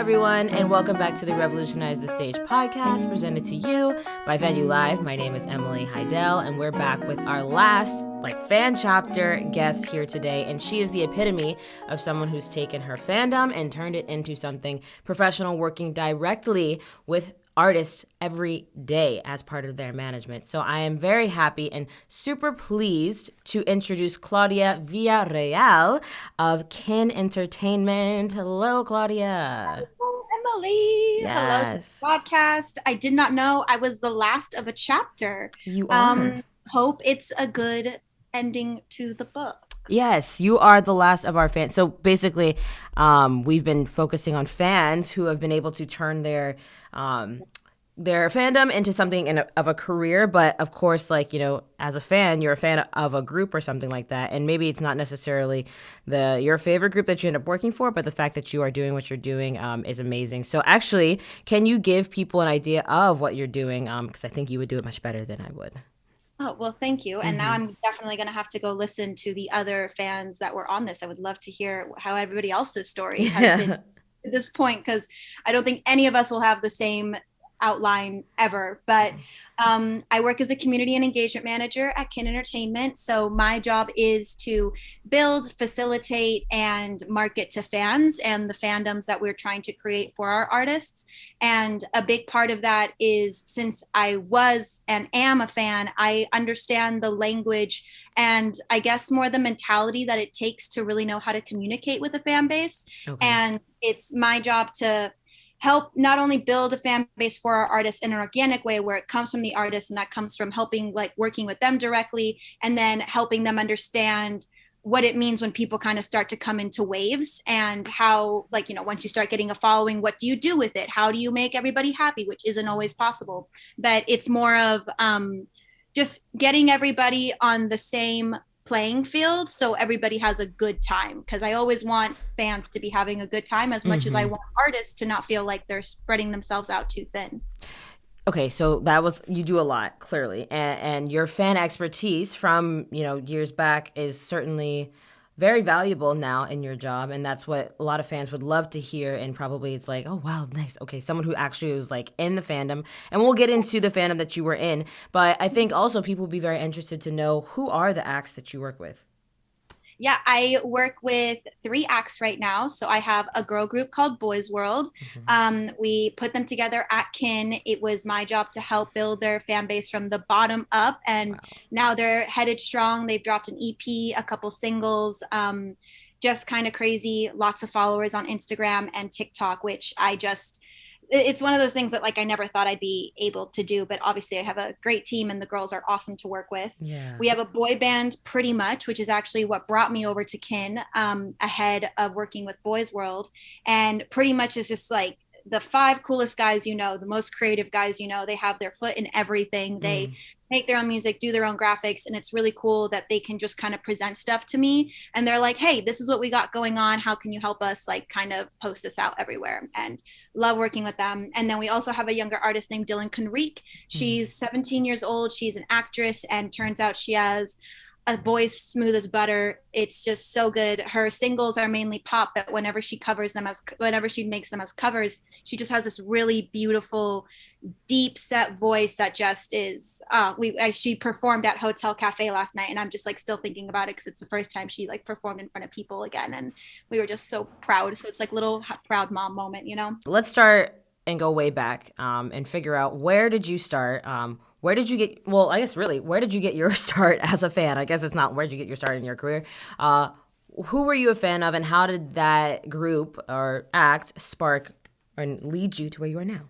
everyone, and welcome back to the Revolutionize the Stage podcast presented to you by VenewLive. My name is Emily Heidel, and we're back with our last fan chapter guest here today, and she is the epitome of someone who's taken her fandom and turned it into something professional, working directly with artists every day as part of their management. So I am very happy and super pleased to introduce Claudia Villarreal of Kin Entertainment. Hello, Claudia. Hello, Emily. Hello to the Yes. podcast. I did not know I was the last of a chapter. You are. Hope it's a good ending to the book. Yes, you are the last of our fans. So basically, we've been focusing on fans who have been able to turn their fandom into something of a career. But of course, as a fan, you're a fan of a group or something like that. And maybe it's not necessarily your favorite group that you end up working for, but the fact that you are doing what you're doing is amazing. So actually, can you give people an idea of what you're doing? Because I think you would do it much better than I would. Oh, well, thank you. And now I'm definitely going to have to go listen to the other fans that were on this. I would love to hear how everybody else's story has been to this point, because I don't think any of us will have the same outline ever. But I work as a community and engagement manager at Kin Entertainment. So my job is to build, facilitate, and market to fans and the fandoms that we're trying to create for our artists. And a big part of that is, since I was and am a fan, I understand the language and I guess more the mentality that it takes to really know how to communicate with a fan base. Okay. And it's my job to help not only build a fan base for our artists in an organic way where it comes from the artists, and that comes from helping, working with them directly, and then helping them understand what it means when people kind of start to come into waves, and how, once you start getting a following, what do you do with it? How do you make everybody happy, which isn't always possible. But it's more of just getting everybody on the same playing field so everybody has a good time, because I always want fans to be having a good time as much as I want artists to not feel like they're spreading themselves out too thin. Okay, so you do a lot, clearly, and your fan expertise from years back is certainly very valuable now in your job, and that's what a lot of fans would love to hear. And probably it's like, oh wow, nice. Okay, someone who actually was in the fandom, and we'll get into the fandom that you were in. But I think also people would be very interested to know, who are the acts that you work with. Yeah, I work with 3 acts right now. So I have a girl group called Boys World. We put them together at Kin. It was my job to help build their fan base from the bottom up. And now they're headed strong. They've dropped an EP, a couple singles, just kind of crazy. Lots of followers on Instagram and TikTok, which it's one of those things that I never thought I'd be able to do, but obviously I have a great team and the girls are awesome to work with. Yeah. We have a boy band, Pretty Much, which is actually what brought me over to Kin, ahead of working with Boys World. And Pretty Much is just the 5 coolest guys, the most creative guys, they have their foot in everything. They make their own music, do their own graphics, and it's really cool that they can just kind of present stuff to me, and they're like, hey, this is what we got going on, how can you help us kind of post this out everywhere? And love working with them. And then we also have a younger artist named Dylan Conrique. She's 17 years old. She's an actress, and turns out she has a voice smooth as butter. It's just so good. Her singles are mainly pop, but whenever she makes them as covers, she just has this really beautiful, deep set voice that just is she performed at Hotel Cafe last night, and I'm just still thinking about it because it's the first time she performed in front of people again, and we were just so proud. So it's little proud mom moment. Let's start and go way back, and figure out, where did you start? Where did you get, well, I guess really, where did you get your start as a fan? I guess it's not where did you get your start in your career. Who were you a fan of, and how did that group or act spark or lead you to where you are now?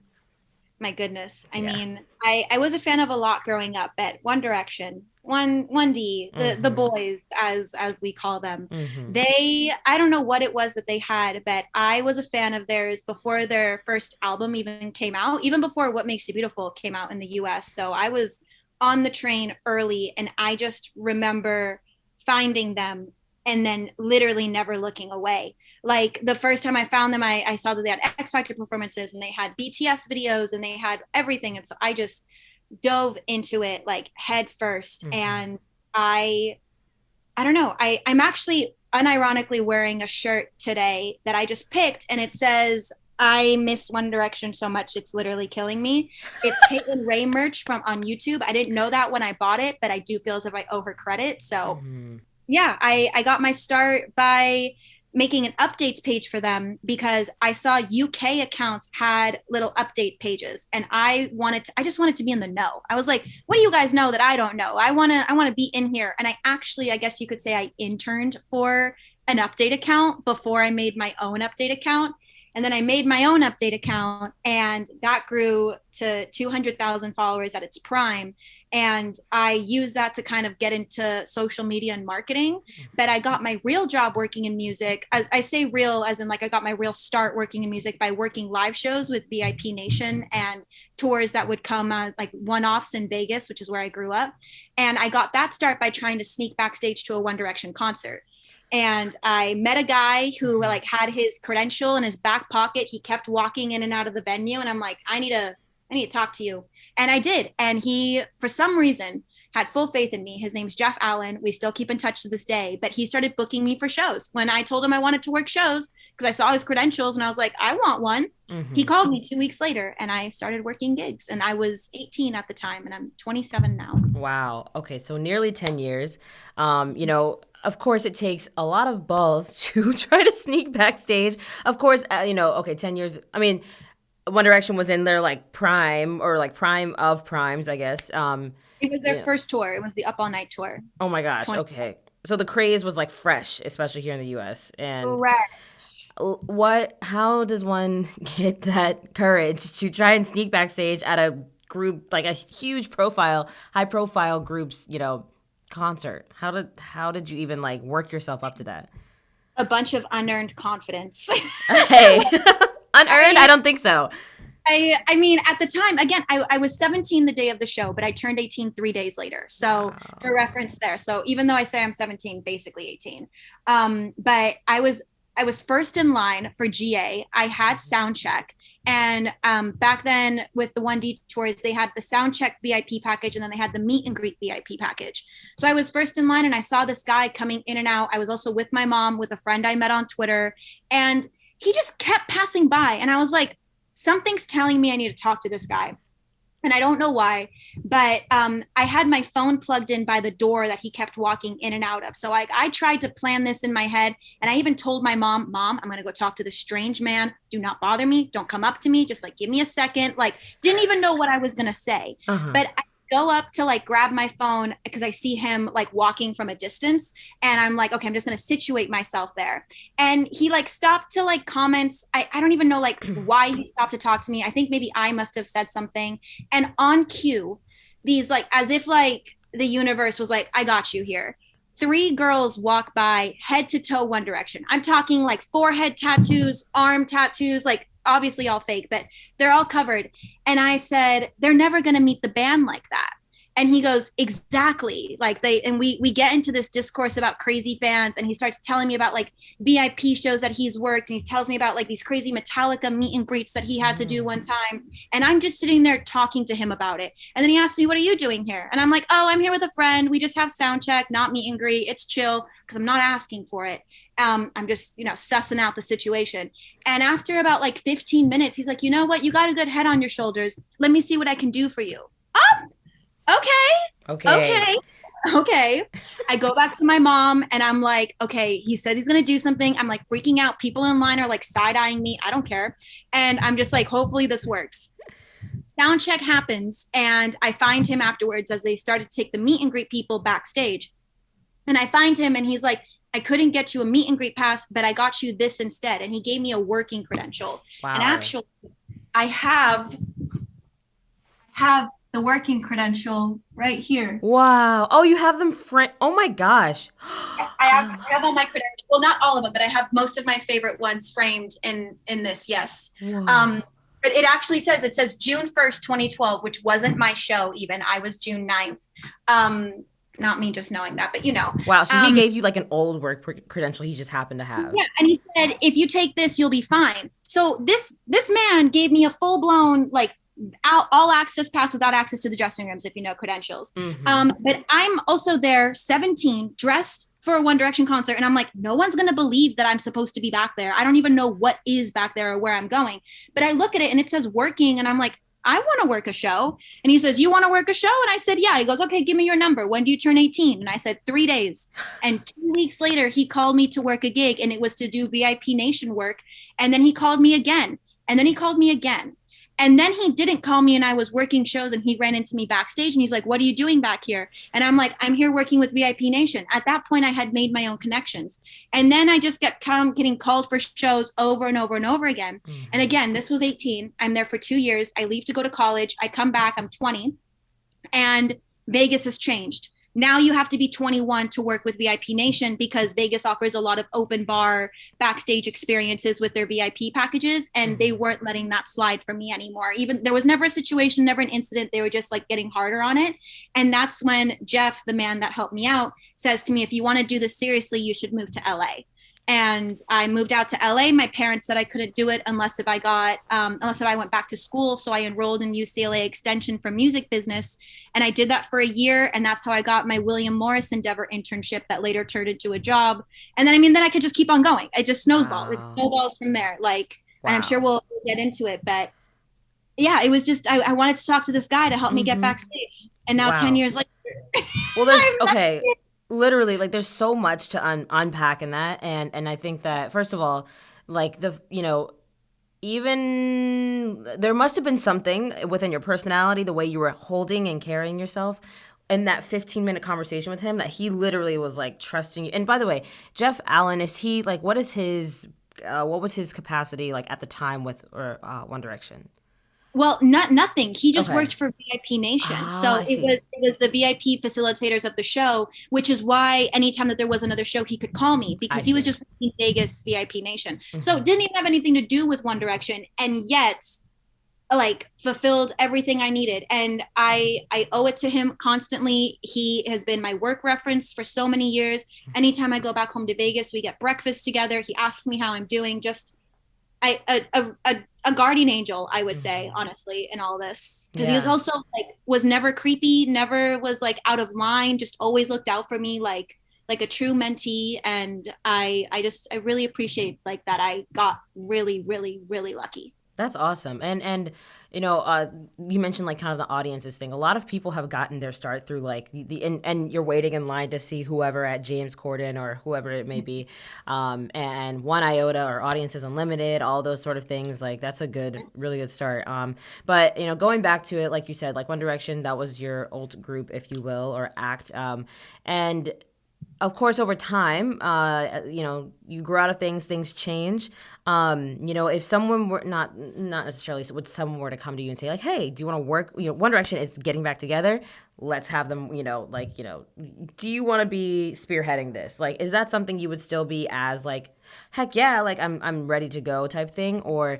My goodness. I mean, I was a fan of a lot growing up, but One Direction, 1D, the boys, as we call them. I don't know what it was that they had, but I was a fan of theirs before their first album even came out, even before What Makes You Beautiful came out in the US. So I was on the train early, and I just remember finding them and then literally never looking away. The first time I found them, I saw that they had X Factor performances, and they had BTS videos, and they had everything. And so I just dove into it head first. And I don't know, I'm actually unironically wearing a shirt today that I just picked, and it says I miss One Direction so much, it's literally killing me. It's Caitlin Ray merch from on YouTube. I didn't know that when I bought it, but I do feel as if I owe her credit. So Mhm. yeah, I got my start by making an updates page for them because I saw UK accounts had little update pages and I just wanted to be in the know. I was like, what do you guys know that I don't know? I want to be in here. And I guess you could say I interned for an update account before I made my own update account. And then I made my own update account and that grew to 200,000 followers at its prime. And I used that to kind of get into social media and marketing. But I got my real job working in music. I say real as in like I got my real start working in music by working live shows with VIP Nation and tours that would come like one-offs in Vegas, which is where I grew up. And I got that start by trying to sneak backstage to a One Direction concert. And I met a guy who like had his credential in his back pocket. He kept walking in and out of the venue, and I'm like, I need to talk to you. And I did. And he, for some reason, had full faith in me. His name's Jeff Allen. We still keep in touch to this day, but he started booking me for shows. When I told him I wanted to work shows, because I saw his credentials and I was like, I want one. He Mhm. called me 2 weeks later and I started working gigs. And I was 18 at the time and I'm 27 now. Wow. Okay, so nearly 10 years. Of course, it takes a lot of balls to try to sneak backstage. Of course, okay, 10 years. I mean, One Direction was in their like prime or like prime of primes, I guess. It was their Yeah. first tour. It was the Up All Night tour. Oh my gosh. 20. Okay. So the craze was like fresh, especially here in the US. And Correct. how does one get that courage to try and sneak backstage at a group, like a huge profile, high profile group's, concert? How did you even like work yourself up to that? A bunch of unearned confidence. Hey, unearned? I I, don't think so. I mean, at the time, again, I was 17 the day of the show, but I turned 18 3 days later. So for Wow. reference there. So even though I say I'm 17, basically 18. But I was first in line for GA. I had sound check. And back then with the 1D tours, they had the sound check VIP package and then they had the meet and greet VIP package. So I was first in line and I saw this guy coming in and out. I was also with my mom, with a friend I met on Twitter. And he just kept passing by. And I was like, something's telling me I need to talk to this guy. And I don't know why, but I had my phone plugged in by the door that he kept walking in and out of. So I tried to plan this in my head. And I even told my mom, I'm going to go talk to this strange man. Do not bother me. Don't come up to me. Just like, give me a second. Like, didn't even know what I was going to say. Uh-huh. But I go up to like grab my phone because I see him like walking from a distance. And I'm like, okay, I'm just going to situate myself there. And he like stopped to like comment. I don't even know like why he stopped to talk to me. I think maybe I must have said something. And on cue, these like as if like the universe was like, I got you here. Three girls walk by head to toe One Direction. I'm talking like forehead tattoos, arm tattoos, like obviously all fake, but they're all covered. And I said, they're never going to meet the band like that. And he goes, exactly. Like and we get into this discourse about crazy fans. And he starts telling me about like VIP shows that he's worked. And he tells me about like these crazy Metallica meet and greets that he had to do one time. And I'm just sitting there talking to him about it. And then he asks me, what are you doing here? And I'm like, oh, I'm here with a friend. We just have sound check, not meet and greet. It's chill because I'm not asking for it. I'm just, sussing out the situation. And after about like 15 minutes, he's like, you know what? You got a good head on your shoulders. Let me see what I can do for you. Okay. Okay. Okay. Okay. I go back to my mom and I'm like, okay, he said he's going to do something. I'm like freaking out. People in line are like side eyeing me. I don't care. And I'm just like, hopefully this works. Sound check happens. And I find him afterwards as they started to take the meet and greet people backstage. And I find him and he's like, I couldn't get you a meet and greet pass, but I got you this instead. And he gave me a working credential. And Wow. actually, I have the working credential right here. Wow. Oh, you have them Oh my gosh. I have all my credentials. Well, not all of them, but I have most of my favorite ones framed in this. Yes. Whoa. But it says June 1st, 2012, which wasn't my show even. I was June 9th. Not me just knowing that, but Wow. So he gave you like an old work credential he just happened to have. yeah. And he said, if you take this, you'll be fine. So this man gave me a full blown like all access pass without access to the dressing rooms, if you know credentials. Hmm. But I'm also there 17 dressed for a One Direction concert. And I'm like, no one's going to believe that I'm supposed to be back there. I don't even know what is back there or where I'm going. But I look at it and it says working. And I'm like, I want to work a show. And he says, you want to work a show? And I said, yeah. He goes, okay, give me your number. When do you turn 18? And I said, 3 days. And 2 weeks later, he called me to work a gig, and it was to do VIP Nation work. And then he called me again. And then he called me again. And then he didn't call me, and I was working shows, and he ran into me backstage and he's like, what are you doing back here? And I'm like, I'm here working with VIP Nation. At that point, I had made my own connections. And then I just kept getting called for shows over and over and over again. Mm-hmm. And again, this was 18. I'm there for 2 years. I leave to go to college. I come back. I'm 20. And Vegas has changed. Now you have to be 21 to work with VIP Nation, because Vegas offers a lot of open bar backstage experiences with their VIP packages. And they weren't letting that slide for me anymore. Even there was never a situation, never an incident. They were just like getting harder on it. And that's when Jeff, the man that helped me out, says to me, if you want to do this seriously, you should move to LA. And I moved out to LA. My parents said I couldn't do it unless if I went back to school. So I enrolled in UCLA Extension for music business. And I did that for a year. And that's how I got my William Morris Endeavor internship that later turned into a job. And then, then I could just keep on going. It just snowballs. Wow. It snowballs from there. And I'm sure we'll get into it. But yeah, it was just, I wanted to talk to this guy to help me get backstage. And now 10 years later. Well, there's, okay. Literally, there's so much to unpack in that, and I think that, first of all, even there must have been something within your personality, the way you were holding and carrying yourself in that 15-minute conversation with him, that he literally was trusting you. And by the way, Jeff Allen, is he what was his capacity at the time with One Direction? Well, nothing. He just worked for VIP Nation. So it was the VIP facilitators of the show, which is why anytime that there was another show, he could call me, because he was just working Vegas VIP Nation. Mm-hmm. So it didn't even have anything to do with One Direction, and yet fulfilled everything I needed. And I owe it to him constantly. He has been my work reference for so many years. Anytime I go back home to Vegas, we get breakfast together. He asks me how I'm doing. Just a guardian angel, I would say, honestly, in all this, because he was also was never creepy, never was out of line, just always looked out for me like a true mentee. And I really appreciate that I got really, really, really lucky. That's awesome. And you mentioned kind of the audiences thing. A lot of people have gotten their start through and you're waiting in line to see whoever at James Corden or whoever it may be, and One Iota or Audiences Unlimited, all those sort of things. That's a really good start. But going back to it, like you said, One Direction, that was your old group, if you will, or act, and of course, over time, you grow out of things change. If someone were not necessarily, would someone were to come to you and say hey, do you want to work? One Direction is getting back together. Let's have them, do you want to be spearheading this? Is that something you would still be as heck yeah, I'm ready to go type thing? Or,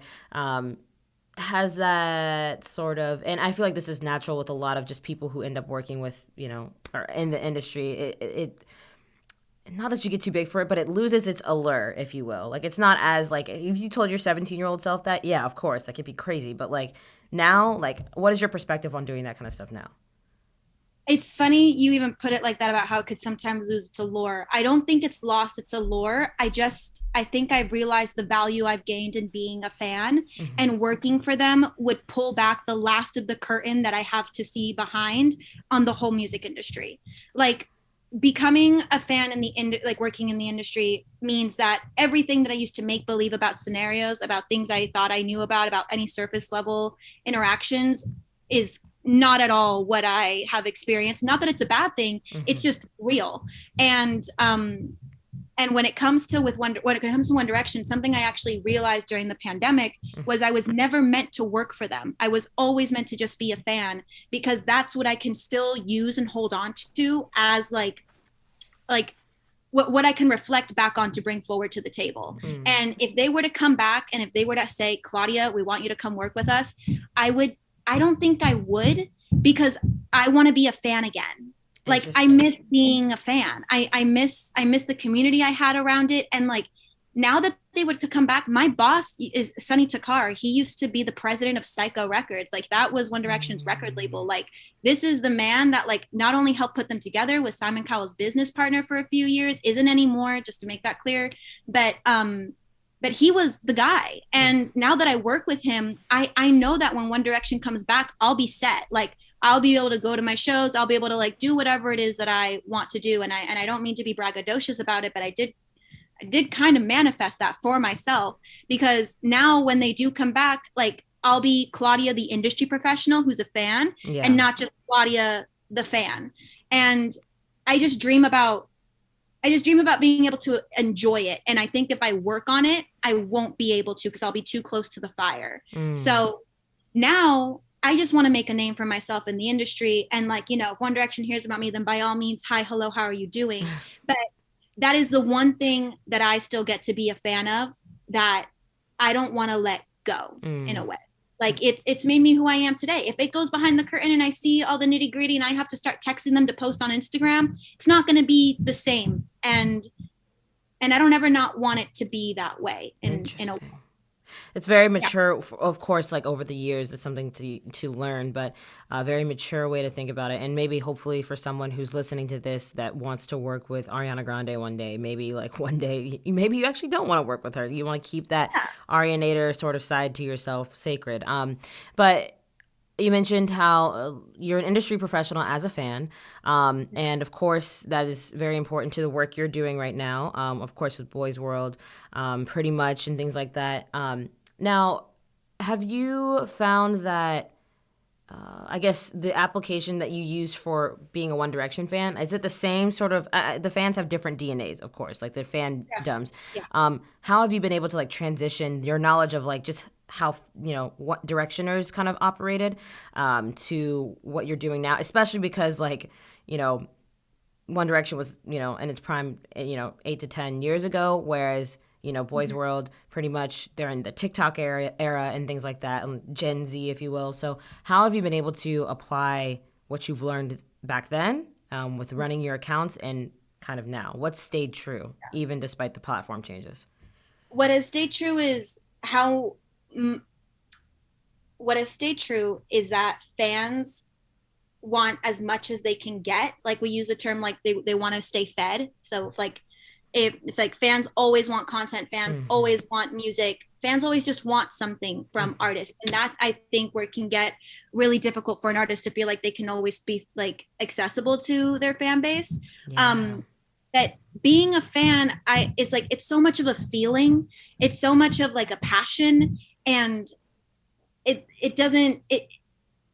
has that sort of, and I feel this is natural with a lot of just people who end up working with, or in the industry, it not that you get too big for it, but it loses its allure, if you will. It's not as if you told your 17-year-old self that, yeah, of course, that could be crazy. But now, what is your perspective on doing that kind of stuff now? It's funny you even put it like that, about how it could sometimes lose its allure. I don't think it's lost its allure. I think I've realized the value I've gained in being a fan, and working for them would pull back the last of the curtain that I have to see behind on the whole music industry. Becoming a fan in working in the industry means that everything that I used to make believe about scenarios, about things I thought I knew about any surface level interactions, is not at all what I have experienced. Not that it's a bad thing, it's just real. And when it comes to One Direction, something I actually realized during the pandemic was I was never meant to work for them. I was always meant to just be a fan, because that's what I can still use and hold on to as what I can reflect back on to bring forward to the table. And if they were to come back and if they were to say, Claudia, we want you to come work with us, I don't think I would, because I want to be a fan again. I miss being a fan. I miss the community I had around it. And now that they would come back, my boss is Sonny Takar. He used to be the president of Psycho Records. Like that was One Direction's record label. Like this is the man that like not only helped put them together, was Simon Cowell's business partner for a few years, isn't anymore, just to make that clear. But he was the guy. And now that I work with him, I know that when One Direction comes back, I'll be set. Like I'll be able to go to my shows. I'll be able to like do whatever it is that I want to do. And I don't mean to be braggadocious about it, but I did kind of manifest that for myself, because now when they do come back, like I'll be Claudia, the industry professional who's a fan, and not just Claudia, the fan. And I just dream about being able to enjoy it. And I think if I work on it, I won't be able to, because I'll be too close to the fire. So now I just want to make a name for myself in the industry. And like, you know, if One Direction hears about me, then by all means, hi, hello, how are you doing? But that is the one thing that I still get to be a fan of, that I don't want to let go in a way. Like it's made me who I am today. If it goes behind the curtain and I see all the nitty gritty and I have to start texting them to post on Instagram, it's not going to be the same. And I don't ever not want it to be that way in a way. It's very mature, of course, like over the years, it's something to learn, but a very mature way to think about it. And maybe hopefully for someone who's listening to this that wants to work with Ariana Grande one day, maybe like one day, maybe you actually don't want to work with her. You want to keep that Arianator sort of side to yourself sacred. But you mentioned how you're an industry professional as a fan. And of course, that is very important to the work you're doing right now, of course, with Boys World, pretty much, and things like that. Now, have you found that, I guess, the application that you use for being a One Direction fan, is it the same sort of, the fans have different DNAs, of course, like the fandoms. How have you been able to like transition your knowledge of like just how, you know, what Directioners kind of operated to what you're doing now, especially because like, you know, One Direction was, you know, in its prime, you know, 8 to 10 years ago, whereas, you know, Boys World, pretty much they're in the TikTok era and things like that, and Gen Z, if you will. So how have you been able to apply what you've learned back then with running your accounts and kind of now? What's stayed true, even despite the platform changes? What has stayed true is how what has stayed true is that fans want as much as they can get. Like we use the term like they want to stay fed. So if like fans always want content, fans always want music, fans always just want something from artists. And that's, I think, where it can get really difficult for an artist to feel like they can always be like accessible to their fan base. That being a fan, it's so much of a feeling. It's so much of like a passion, and it doesn't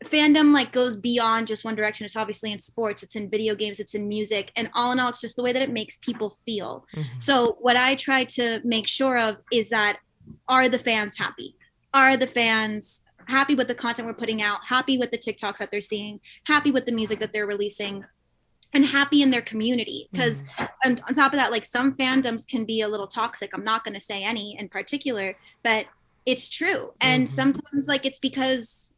fandom like goes beyond just One Direction. It's obviously in sports, it's in video games, it's in music, and all in all, it's just the way that it makes people feel. So what I try to make sure of is that, are the fans happy? Are the fans happy with the content we're putting out, happy with the TikToks that they're seeing, happy with the music that they're releasing, and happy in their community? Because on top of that, like some fandoms can be a little toxic. I'm not going to say any in particular, but it's true. And sometimes like it's because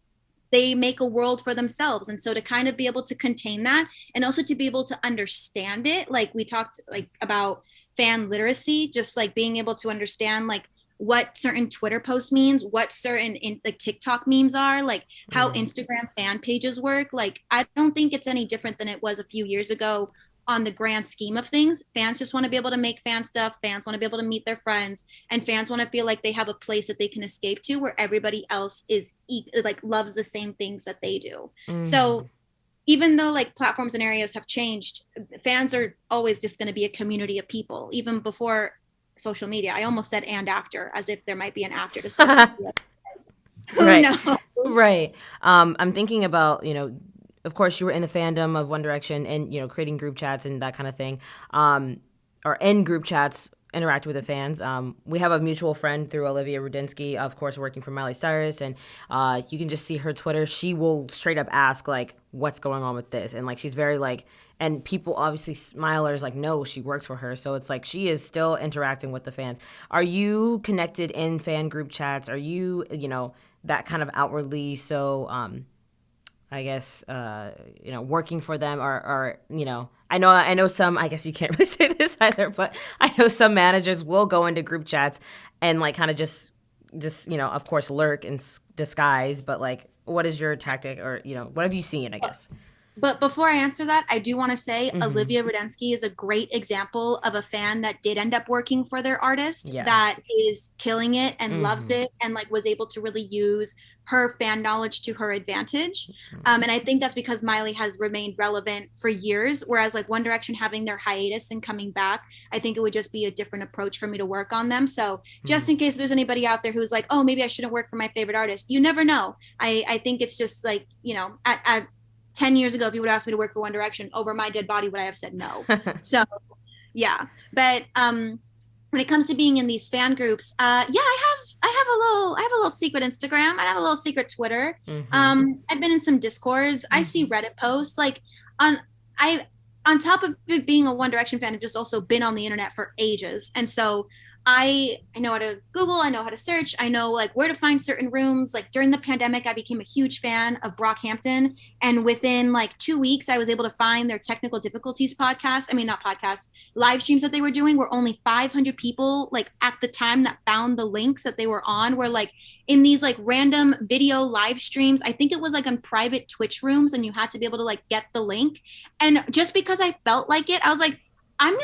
they make a world for themselves. And so to kind of be able to contain that, and also to be able to understand it, like we talked like about fan literacy, just like being able to understand like what certain Twitter posts means, what certain like TikTok memes are, like how Instagram fan pages work. Like, I don't think it's any different than it was a few years ago on the grand scheme of things. Fans just want to be able to make fan stuff. Fans want to be able to meet their friends, and fans want to feel like they have a place that they can escape to where everybody else is like loves the same things that they do. So even though like platforms and areas have changed, fans are always just going to be a community of people, even before social media. I almost said and after, as if there might be an after to social media. Who knows? Right. I'm thinking about, you know, of course you were in the fandom of One Direction and, you know, creating group chats and that kind of thing, or in group chats, interact with the fans. We have a mutual friend through Olivia Rudinsky, of course, working for Miley Cyrus, and you can just see her Twitter. She will straight up ask, like, what's going on with this? And, like, she's very, like, and people obviously, Smilers, like, no, she works for her. So it's like she is still interacting with the fans. Are you connected in fan group chats? Are you, you know, that kind of outwardly so, I guess, you know, working for them or, you know, I know some, I guess you can't really say this either, but I know some managers will go into group chats and like kind of just, of course, lurk in disguise. But like, what is your tactic, or, what have you seen, I guess? But before I answer that, I do want to say Olivia Rudensky is a great example of a fan that did end up working for their artist, Yeah. that is killing it and loves it, and like was able to really use her fan knowledge to her advantage. And I think that's because Miley has remained relevant for years, whereas like One Direction having their hiatus and coming back, I think it would just be a different approach for me to work on them. So just in case there's anybody out there who's like, oh, maybe I shouldn't work for my favorite artist, you never know. I think it's just like, at 10 years ago, if you would ask me to work for One Direction, over my dead body, would I have said no? So, yeah. But when it comes to being in these fan groups, I have a little secret Instagram. I have a little secret Twitter. I've been in some Discords. I see Reddit posts. Like on top of it being a One Direction fan, I've just also been on the internet for ages, and so I know how to Google, I know how to search, I know like where to find certain rooms. Like during the pandemic, I became a huge fan of Brockhampton. And within like 2 weeks, I was able to find their technical difficulties podcast. I mean, not podcasts, live streams that they were doing, were only 500 people like at the time that found the links that they were on, were like in these like random video live streams. I think it was like on private Twitch rooms, and you had to be able to like get the link. And just because I felt like it, I was like, I'm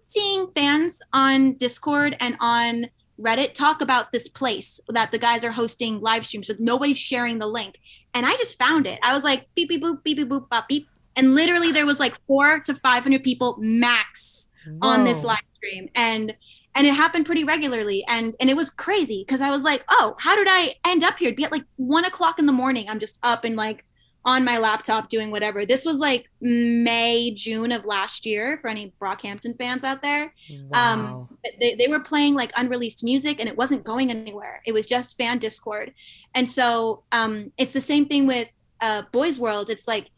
seeing fans on Discord and on Reddit talk about this place that the guys are hosting live streams, but nobody's sharing the link. And I just found it. I was like, beep, beep, boop, beep, beep, boop, bop, beep. And literally there was like 400 to 500 people max on this live stream. And it happened pretty regularly. And it was crazy because I was like, oh, how did I end up here? It'd be at like 1 o'clock in the morning. I'm just up and like on my laptop doing whatever. This was like May, June of last year, for any Brockhampton fans out there. Wow. They were playing like unreleased music, and it wasn't going anywhere. It was just fan Discord. And so it's the same thing with Boys World. It's like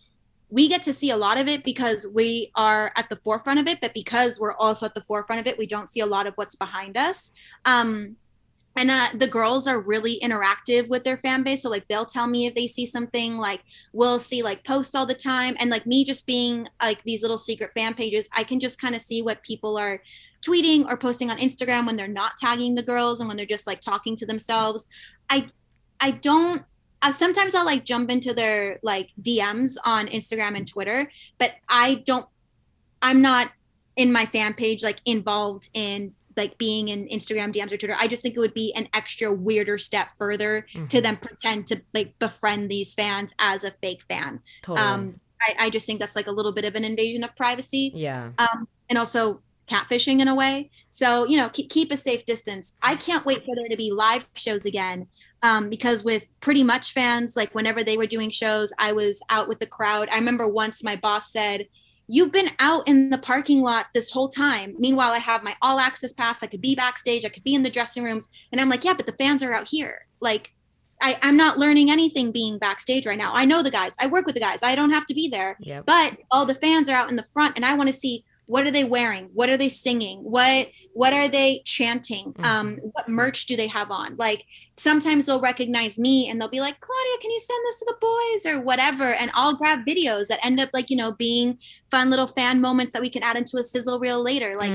we get to see a lot of it because we are at the forefront of it, but because we're also at the forefront of it, we don't see a lot of what's behind us. And the girls are really interactive with their fan base. So like they'll tell me if they see something. Like we'll see like posts all the time. And like me just being like these little secret fan pages, I can just kind of see what people are tweeting or posting on Instagram when they're not tagging the girls and when they're just like talking to themselves. I don't, sometimes I'll like jump into their like DMs on Instagram and Twitter, but I'm not in my fan page like involved in like being in Instagram DMs or Twitter. I just think it would be an extra weirder step further to then pretend to like befriend these fans as a fake fan. Totally. I just think that's like a little bit of an invasion of privacy. Yeah. And also catfishing in a way. So, keep a safe distance. I can't wait for there to be live shows again. Because with Pretty Much fans, like whenever they were doing shows, I was out with the crowd. I remember once my boss said, "You've been out in the parking lot this whole time. Meanwhile, I have my all access pass. I could be backstage. I could be in the dressing rooms." And I'm like, yeah, but the fans are out here. Like, I'm not learning anything being backstage right now. I know the guys. I work with the guys. I don't have to be there. Yep. But all the fans are out in the front, and I want to see, what are they wearing? What are they singing? What are they chanting? What merch do they have on? Like sometimes they'll recognize me and they'll be like, "Claudia, can you send this to the boys?" or whatever. And I'll grab videos that end up like, being fun little fan moments that we can add into a sizzle reel later. Like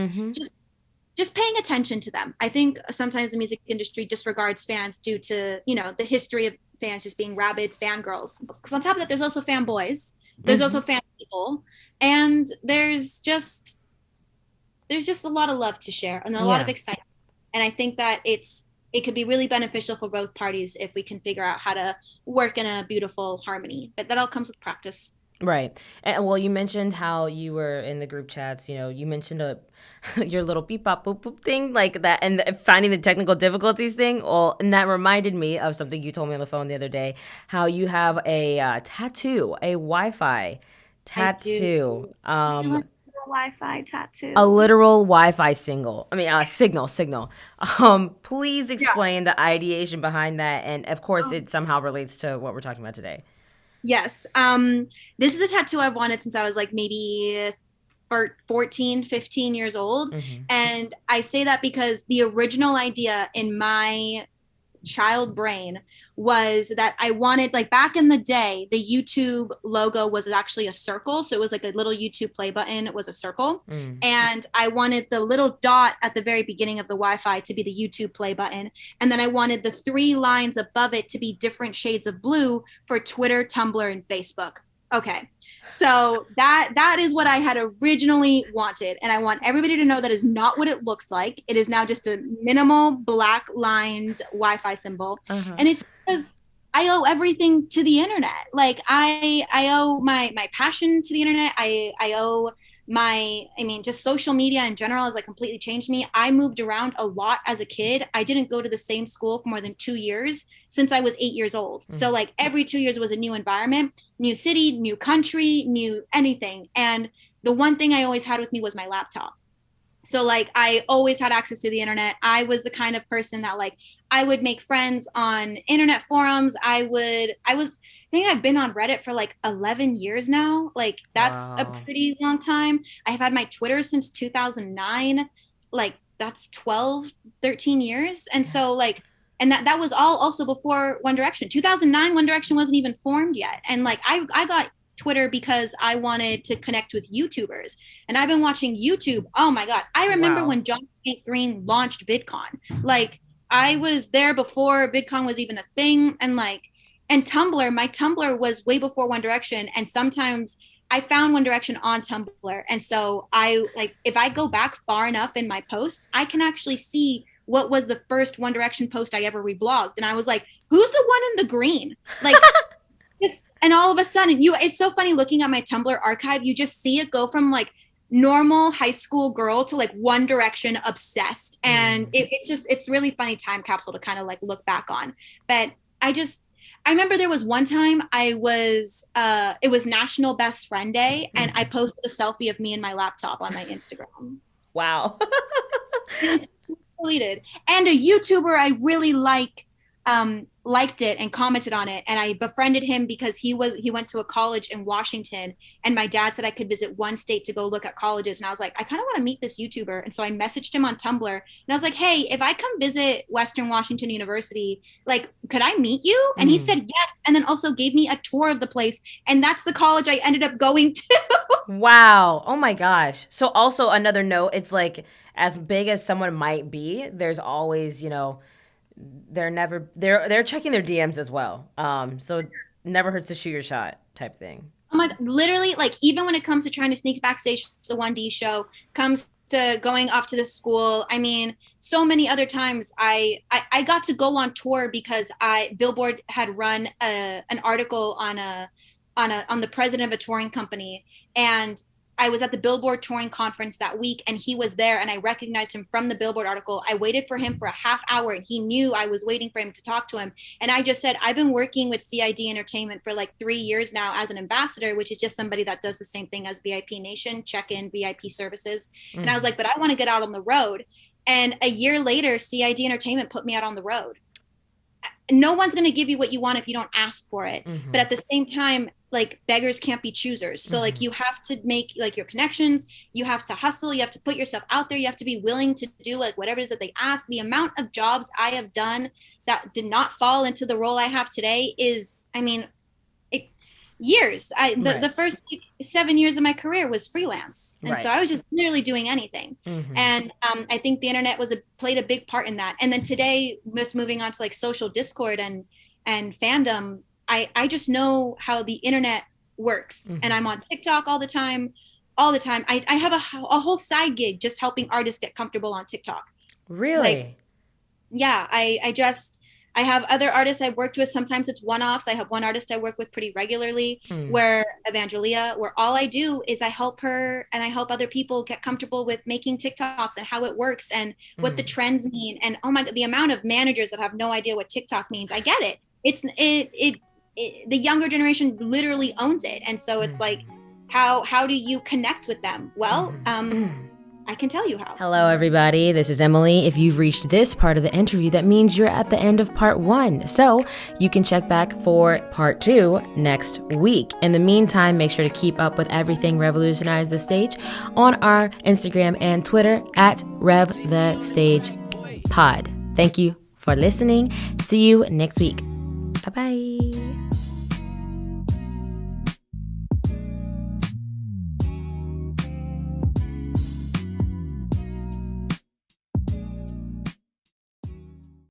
just paying attention to them. I think sometimes the music industry disregards fans due to, the history of fans just being rabid fangirls. Because on top of that, there's also fanboys. There's also fan people. And there's just a lot of love to share and a lot of excitement. And I think that it could be really beneficial for both parties if we can figure out how to work in a beautiful harmony. But that all comes with practice. Right. And, well, you mentioned how you were in the group chats. You mentioned your little beep bop boop boop thing like that, and finding the technical difficulties thing. Well, and that reminded me of something you told me on the phone the other day. How you have a tattoo, a Wi-Fi tattoo. Wi-Fi tattoo. A literal Wi-Fi signal. Signal. Please explain the ideation behind that, and of course, it somehow relates to what we're talking about today. Yes. This is a tattoo I've wanted since I was like maybe 14, 15 years old. And I say that because the original idea in my child brain was that I wanted, like back in the day, the YouTube logo was actually a circle. So it was like a little YouTube play button. It was a circle. And I wanted the little dot at the very beginning of the Wi-Fi to be the YouTube play button. And then I wanted the 3 lines above it to be different shades of blue for Twitter, Tumblr, and Facebook. Okay. So that is what I had originally wanted. And I want everybody to know that is not what it looks like. It is now just a minimal black lined Wi-Fi symbol. And it's because I owe everything to the internet. Like I owe my passion to the internet. I owe just social media in general has like completely changed me. I moved around a lot as a kid. I didn't go to the same school for more than 2 years since I was 8 years old. So like every 2 years was a new environment, new city, new country, new anything. And the one thing I always had with me was my laptop. So like I always had access to the internet. I was the kind of person that like I would make friends on internet forums. I think I've been on Reddit for like 11 years now. Like that's a pretty long time. I have had my Twitter since 2009. Like that's 12, 13 years. And so like, and that was all also before One Direction. 2009, One Direction wasn't even formed yet. And like I got Twitter because I wanted to connect with YouTubers. And I've been watching YouTube. Oh my God. I remember when John Green launched VidCon. Like I was there before VidCon was even a thing. And like, and Tumblr, my Tumblr was way before One Direction. And sometimes I found One Direction on Tumblr. And so I like, if I go back far enough in my posts, I can actually see what was the first One Direction post I ever reblogged. And I was like, who's the one in the green? Like, and all of a sudden it's so funny looking at my Tumblr archive, you just see it go from like normal high school girl to like One Direction obsessed. And it's really funny time capsule to kind of like look back on. But I remember there was one time it was National Best Friend Day, and I posted a selfie of me and my laptop on my Instagram. Wow. Deleted. And a YouTuber I really liked it and commented on it, and I befriended him because he went to a college in Washington, and my dad said I could visit one state to go look at colleges, and I was like, I kind of want to meet this YouTuber. And so I messaged him on Tumblr, and I was like, hey, if I come visit Western Washington University, like could I meet you? And he said yes, and then also gave me a tour of the place, and that's the college I ended up going to. Wow. Oh my gosh. So also another note, it's like as big as someone might be, there's always, they're checking their DMs as well. So it never hurts to shoot your shot type thing. Oh my God, literally, like even when it comes to trying to sneak backstage to the 1D show, comes to going off to the school. I mean, so many other times I got to go on tour because Billboard had run an article on the president of a touring company, and I was at the Billboard touring conference that week, and he was there, and I recognized him from the Billboard article. I waited for him for a half hour, and he knew I was waiting for him to talk to him. And I just said, I've been working with CID Entertainment for like 3 years now as an ambassador, which is just somebody that does the same thing as VIP Nation, check-in VIP services. And I was like, but I want to get out on the road. And a year later, CID Entertainment put me out on the road. No one's going to give you what you want if you don't ask for it. But at the same time, like beggars can't be choosers. So like you have to make like your connections, you have to hustle, you have to put yourself out there, you have to be willing to do like whatever it is that they ask. The amount of jobs I have done that did not fall into the role I have today is, I mean, years. The first 7 years of my career was freelance. And so I was just literally doing anything. And I think the internet played a big part in that. And then today, just moving on to like social discord and fandom, I just know how the internet works. And I'm on TikTok all the time. I have a whole side gig just helping artists get comfortable on TikTok. Really? Like, yeah, I have other artists I've worked with. Sometimes it's one-offs. I have one artist I work with pretty regularly, where Evangelia, where all I do is I help her and I help other people get comfortable with making TikToks and how it works and what the trends mean. And oh my God, the amount of managers that have no idea what TikTok means. I get it. The younger generation literally owns it. And so it's like, how do you connect with them? Well, I can tell you how. Hello, everybody. This is Emily. If you've reached this part of the interview, that means you're at the end of part 1. So you can check back for part 2 next week. In the meantime, make sure to keep up with everything Revolutionize the Stage on our Instagram and Twitter at RevTheStagePod. Thank you for listening. See you next week. Bye-bye.